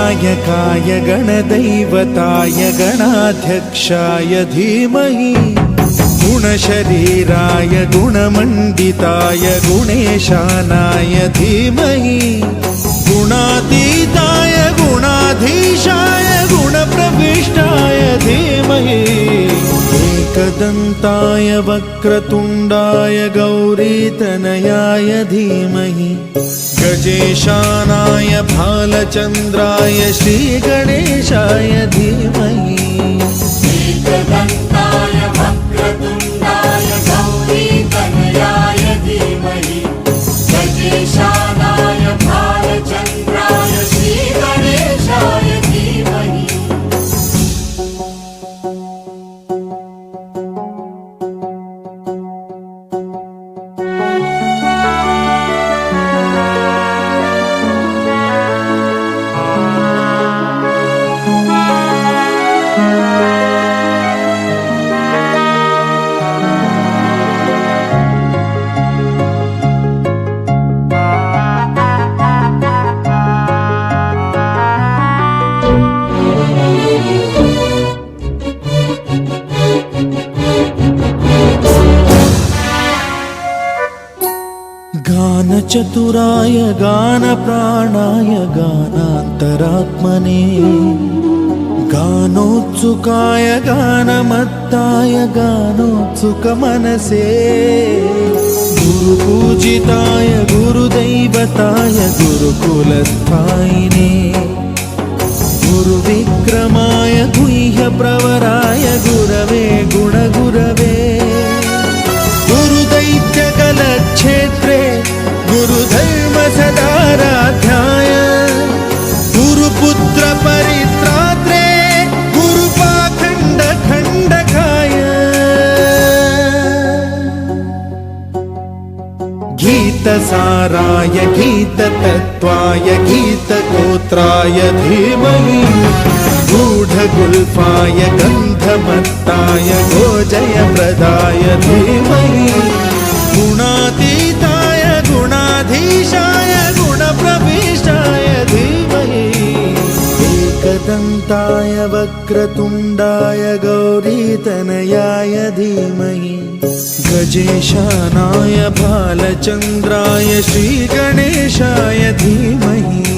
गणनायकाय गणदैवताय गणाध्यक्षाय धीमहि गुणशरीराय गुणमण्डिताय गुणेशानाय धीमहि गुणातीताय गुणाधीशाय गुणप्रविष्टाय धीमहि एकदन्ताय वक्रतुण्डाय गौरीतनयाय धीमहि गजेशानाय भालचन्द्राय श्रीगणेशाय धीमहि एकदन्ताय वक्रतुण्डाय गौरीतनयाय धीमहि गजेशानाय भालचन्द्राय श्रीगणेशाय धीमहि गानचतुराय गानप्राणाय गानान्तरात्मने गानोत्सुकाय गानमत्ताय गानोत्सुकमनसे गुरुपूजिताय गुरुदैवताय गुरुकुलस्थायिने गुरुविक्रमाय गुह्यप्रवराय गुरवे गुणगुरवे गुरुदैत्यकलक्षेत्रे गुरुधर्मसदाराध्याय गुरुपुत्रपरित्रात्रे गुरुपाखण्डखण्डकाय गीतसाराय गीततत्त्वाय गीतगोत्राय धीमहि गूढगुल्फाय गन्धमत्ताय गोजयप्रदाय धीमहि गुणातीताय गुणाधीशाय गुणप्रविष्टाय धीमहि एकदन्ताय वक्रतुण्डाय गौरीतनयाय धीमहि गजेशानाय भालचन्द्राय श्रीगणेशाय धीमहि